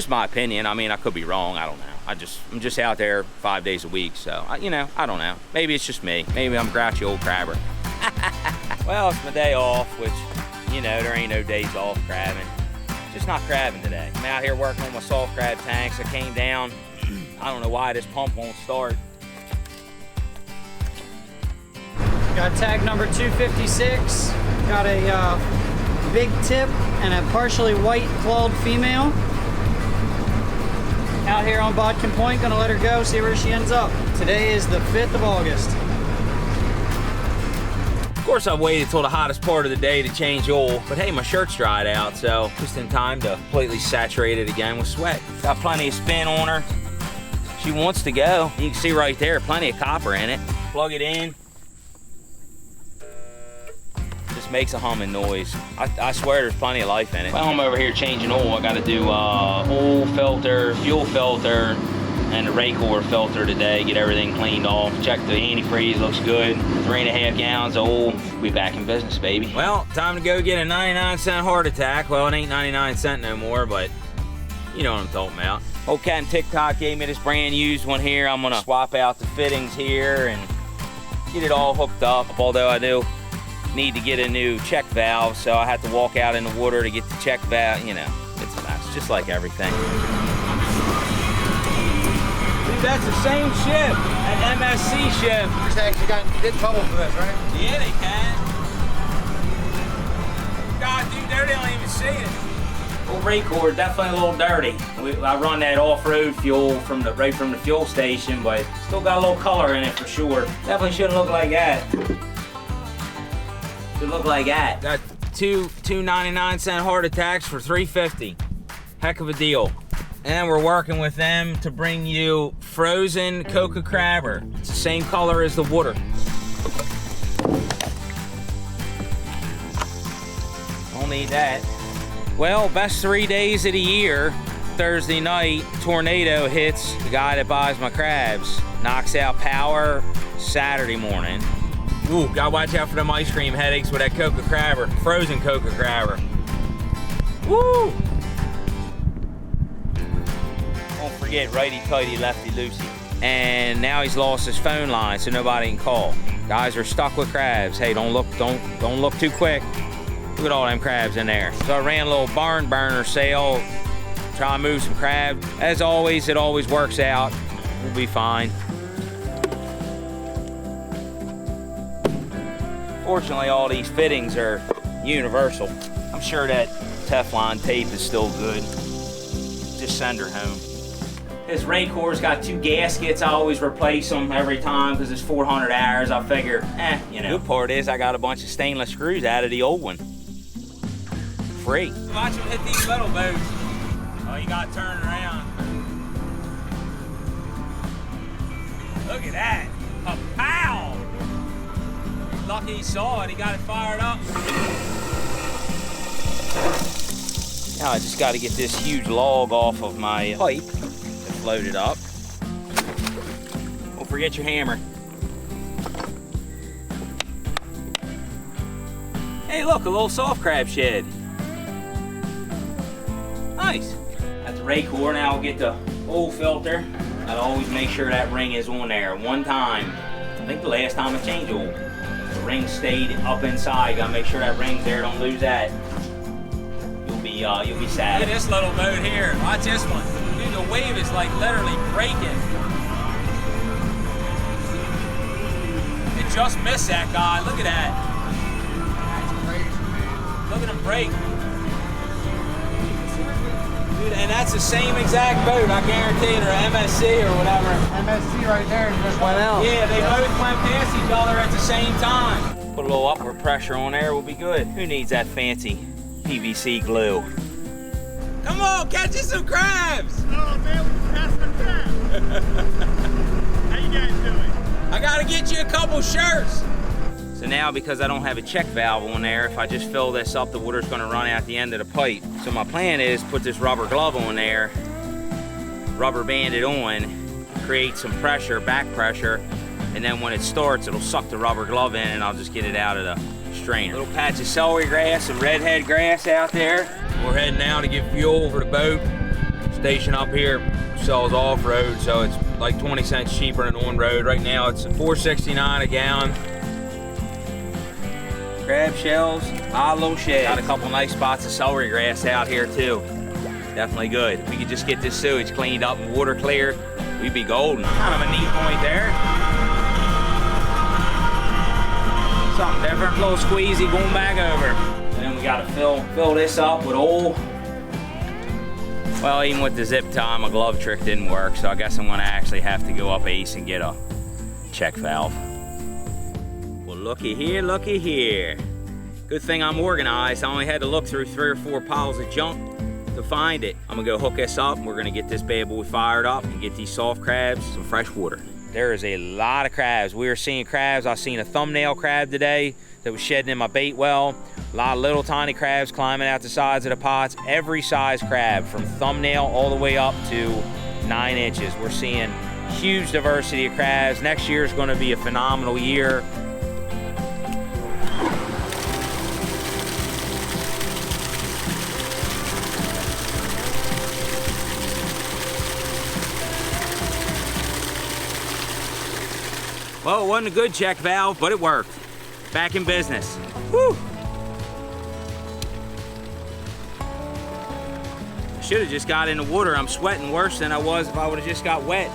just my opinion. I mean, I could be wrong. I don't know. I'm just out there 5 days a week, so you know, I don't know. Maybe it's just me. Maybe I'm a grouchy old crabber. Well, it's my day off, which, you know, there ain't no days off crabbing. Just not crabbing today. I'm out here working on my soft crab tanks. I came down. I don't know why this pump won't start. Got tag number 256. Got a big tip and a partially white clawed female. Out here on Bodkin Point, gonna let her go, see where she ends up. Today is the 5th of August. Of course, I've waited till the hottest part of the day to change oil, but hey, my shirt's dried out, so just in time to completely saturate it again with sweat. Got plenty of spin on her. She wants to go. You can see right there, plenty of copper in it. Plug it in. Just makes a humming noise. I swear there's plenty of life in it. Well, I'm over here changing oil. I gotta do oil filter, fuel filter, and the Raycor filter today. Get everything cleaned off. Check the antifreeze, looks good. 3.5 gallons of oil. Be back in business, baby. Well, time to go get a 99-cent heart attack. Well, it ain't 99-cent no more, but you know what I'm talking about. Old Cat and TikTok gave me this brand used one here. I'm gonna swap out the fittings here and get it all hooked up. Although I do need to get a new check valve, so I have to walk out in the water to get the check valve. You know, it's a mess, just like everything. Dude, that's the same ship, an MSC ship. Just actually got good bubble for this, right? Yeah, they can. God, dude, they don't even see it. Old Raycor, definitely a little dirty. I run that off-road fuel right from the fuel station, but still got a little color in it for sure. Definitely shouldn't look like that. Should look like that. Got two 99-cent heart attacks for $3.50. Heck of a deal. And we're working with them to bring you frozen Coca Crabber. It's the same color as the water. Don't need that. Well, best 3 days of the year. Thursday night, tornado hits the guy that buys my crabs. Knocks out power Saturday morning. Ooh, gotta watch out for them ice cream headaches with that Coca Crabber, frozen Coca Crabber. Woo! Don't forget righty tighty, lefty loosey. And now he's lost his phone line, so nobody can call. Guys are stuck with crabs. Hey, don't look too quick. Look at all them crabs in there. So I ran a little barn burner sale, try and move some crabs. As always, it always works out. We'll be fine. Fortunately, all these fittings are universal. I'm sure that Teflon tape is still good. Just send her home. This Raycor's got 2 gaskets. I always replace them every time because it's 400 hours. I figure, you know. Good part is I got a bunch of stainless screws out of the old one. Free. Watch them hit these little boats. Oh, you got to turn around. Look at that. A pow! Lucky he saw it, he got it fired up. Now I just got to get this huge log off of my pipe to float it up. Don't forget your hammer. Hey look, a little soft crab shed. Nice. That's the Raycor. Now we'll get the oil filter. I'll always make sure that ring is on there one time. I think the last time I changed oil. Ring stayed up inside. Gotta make sure that ring's there. Don't lose that. You'll be sad. Look at this little boat here. Watch this one. Dude, the wave is like literally breaking. It just missed that guy. Look at that. That's crazy, man. Look at him break. Dude, and that's the same exact boat. I guarantee it, or MSC or whatever. MSC right there just went out. Yeah, they both went past each other at the same time. Put a little upward pressure on there, we'll be good. Who needs that fancy PVC glue? Come on, catch us some crabs! Oh, man, we just had some crabs. How you guys doing? I gotta get you a couple shirts. So now, because I don't have a check valve on there, if I just fill this up, the water's gonna run out the end of the pipe. So my plan is put this rubber glove on there, rubber band it on, create some pressure, back pressure, and then when it starts, it'll suck the rubber glove in and I'll just get it out of the strainer. Little patch of celery grass and redhead grass out there. We're heading now to get fuel for the boat. Station up here sells off-road, so it's like 20 cents cheaper than on-road. Right now it's $4.69 a gallon. Crab shells, little shed. Got a couple nice spots of celery grass out here too. Definitely good. If we could just get this sewage cleaned up and water clear, we'd be golden. Kind of a neat point there. Something different, a little squeezy going back over. And then we gotta fill this up with oil. Well, even with the zip tie, my glove trick didn't work, so I guess I'm gonna actually have to go up Ace and get a check valve. Well, looky here, looky here. Good thing I'm organized. I only had to look through 3 or 4 piles of junk to find it. I'm gonna go hook this up. We're gonna get this bad boy fired up and get these soft crabs some fresh water. There is a lot of crabs. We are seeing crabs. I've seen a thumbnail crab today that was shedding in my bait well. A lot of little tiny crabs climbing out the sides of the pots. Every size crab, from thumbnail all the way up to 9 inches. We're seeing huge diversity of crabs. Next year is gonna be a phenomenal year. Well, it wasn't a good check valve, but it worked. Back in business. Woo! Should have just got in the water. I'm sweating worse than I was if I would have just got wet.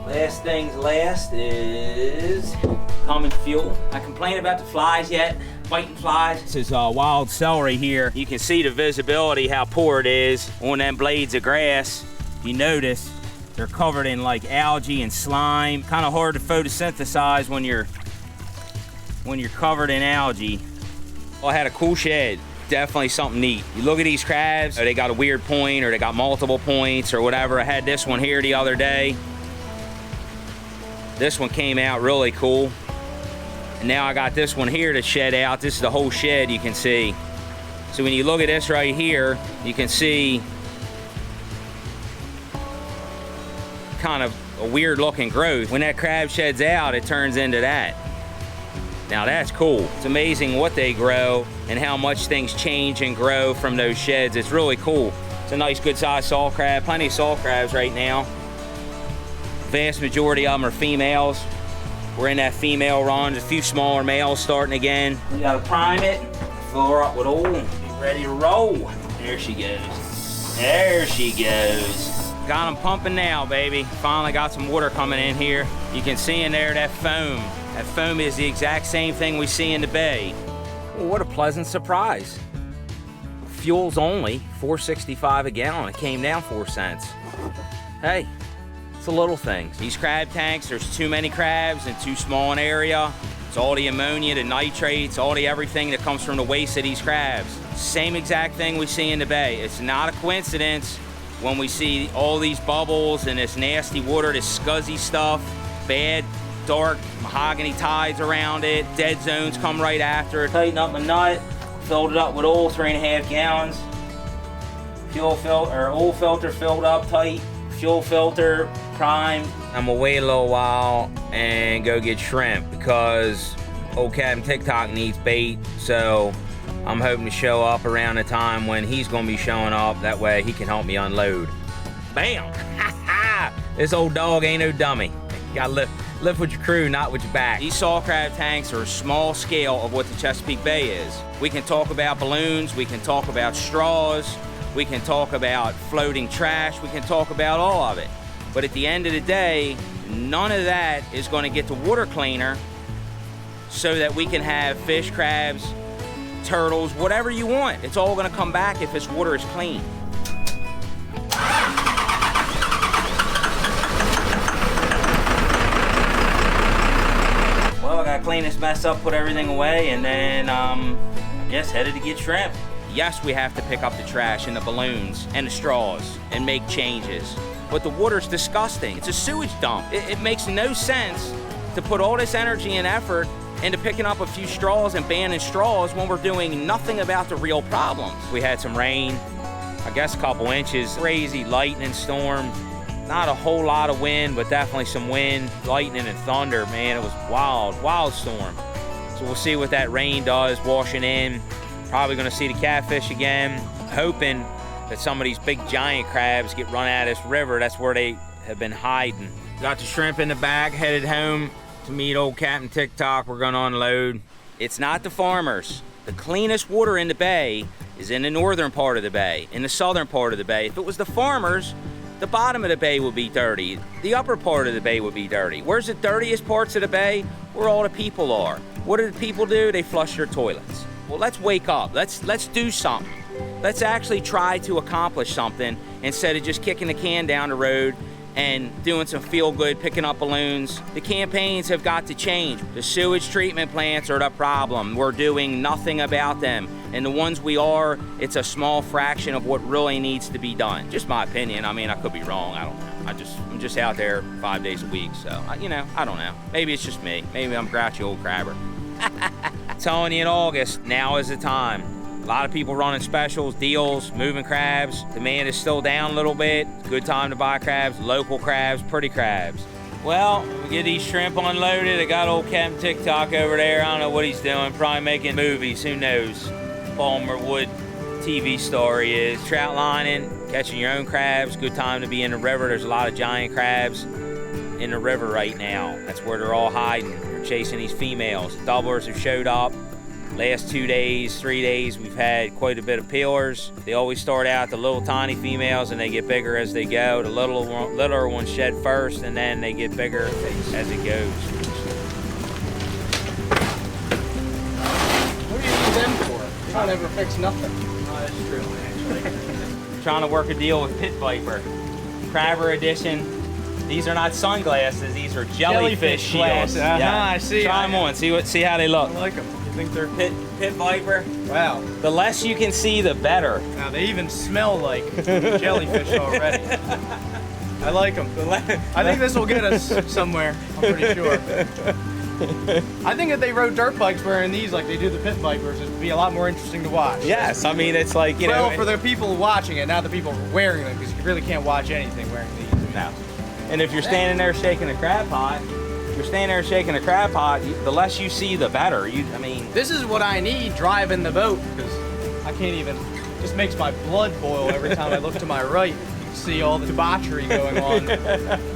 Last things last is common fuel. I complain about the flies yet, biting flies. This is wild celery here. You can see the visibility, how poor it is on them blades of grass. You notice they're covered in like algae and slime. Kind of hard to photosynthesize when you're covered in algae. Well, I had a cool shed. Definitely something neat. You look at these crabs, they got a weird point or they got multiple points or whatever. I had this one here the other day. This one came out really cool. And now I got this one here to shed out. This is the whole shed, you can see. So when you look at this right here, you can see kind of a weird looking growth. When that crab sheds out, it turns into that. Now that's cool. It's amazing what they grow and how much things change and grow from those sheds. It's really cool. It's a nice good sized salt crab. Plenty of salt crabs right now. Vast majority of them are females. We're in that female run. There's a few smaller males starting again. We gotta prime it, fill her up with oil, and be ready to roll. There she goes. There she goes. Got them pumping now, baby. Finally got some water coming in here. You can see in there that foam. That foam is the exact same thing we see in the bay. Well, what a pleasant surprise. Fuel's only $4.65 a gallon. It came down 4 cents. Hey, it's the little things. These crab tanks, there's too many crabs in too small an area. It's all the ammonia, the nitrates, all the everything that comes from the waste of these crabs. Same exact thing we see in the bay. It's not a coincidence when we see all these bubbles and this nasty water, this scuzzy stuff, bad, dark mahogany tides around it, dead zones come right after it. Tighten up my nut, filled it up with oil, 3.5 gallons. Fuel filter, or oil filter filled up tight, fuel filter primed. I'm gonna wait a little while and go get shrimp because old Captain TikTok needs bait, so I'm hoping to show up around the time when he's gonna be showing up. That way he can help me unload. Bam! This old dog ain't no dummy. You gotta live with your crew, not with your back. These salt crab tanks are a small scale of what the Chesapeake Bay is. We can talk about balloons, we can talk about straws, we can talk about floating trash, we can talk about all of it. But at the end of the day, none of that is gonna get the water cleaner so that we can have fish, crabs, turtles, whatever you want. It's all gonna come back if this water is clean. Well, I gotta clean this mess up, put everything away, and then I guess headed to get shrimp. Yes, we have to pick up the trash and the balloons and the straws and make changes. But the water's disgusting. It's a sewage dump. It makes no sense to put all this energy and effort into picking up a few straws and banning straws when we're doing nothing about the real problems. We had some rain, I guess a couple inches, crazy lightning storm. Not a whole lot of wind, but definitely some wind, lightning and thunder, man. It was wild storm. So we'll see what that rain does washing in. Probably gonna see the catfish again. Hoping that some of these big giant crabs get run out of this river. That's where they have been hiding. Got the shrimp in the bag, headed home to meet old Captain TikTok. We're gonna unload. It's not the farmers. The cleanest water in the bay is in the northern part of the bay, in the southern part of the bay. If it was the farmers, the bottom of the bay would be dirty. The upper part of the bay would be dirty. Where's the dirtiest parts of the bay? Where all the people are. What do the people do? They flush their toilets. Well, let's wake up. Let's do something. Let's actually try to accomplish something instead of just kicking the can down the road and doing some feel-good, picking up balloons. The campaigns have got to change. The sewage treatment plants are the problem. We're doing nothing about them. And the ones we are, it's a small fraction of what really needs to be done. Just my opinion. I mean, I could be wrong. I don't know. I'm just out there 5 days a week, so, you know, I don't know. Maybe it's just me. Maybe I'm grouchy old crabber. Telling you in August, now is the time. A lot of people running specials, deals, moving crabs. Demand is still down a little bit. Good time to buy crabs, local crabs, pretty crabs. Well, we get these shrimp unloaded. I got old Captain TikTok over there. I don't know what he's doing. Probably making movies, who knows? Palmer Wood TV star he is. Trout lining, catching your own crabs. Good time to be in the river. There's a lot of giant crabs in the river right now. That's where they're all hiding. They're chasing these females. Doublers have showed up. Last 2 days, 3 days, we've had quite a bit of peelers. They always start out the little tiny females and they get bigger as they go. The littler ones shed first and then they get bigger as it goes. What do you use them for? You don't ever fix nothing. Oh, that's true, actually. Trying to work a deal with Pit Viper. Crabber edition. These are not sunglasses, these are jellyfish shields. I see. Try them on, see how they look. I like them. You think they're Pit Viper. Wow. The less you can see, the better. Now they even smell like jellyfish already. I like them. I think this will get us somewhere. I'm pretty sure. I think if they rode dirt bikes wearing these like they do the Pit Vipers, it'd be a lot more interesting to watch. Yes, I mean it's like, you know. Well, for the people watching it, not the people wearing them, because you really can't watch anything wearing these. No. And if you're standing there shaking a crab pot, the less you see, the better. I mean, this is what I need driving the boat, because I can't even. It just makes my blood boil every time I look to my right. You can see all the debauchery going on,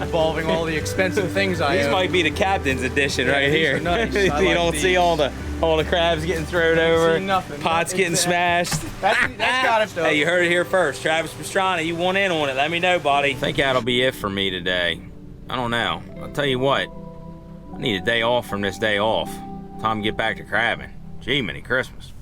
involving all the expensive things I these own. might be the captain's edition right these here. are nice. You I like don't these. see all the crabs getting thrown over, see nothing. pots getting smashed. That's got it, though. Hey, you heard it here first. Travis Pastrana, you want in on it? Let me know, buddy. I think that'll be it for me today. I don't know. I'll tell you what. I need a day off from this day off. Time to get back to crabbing. Gee, Merry Christmas.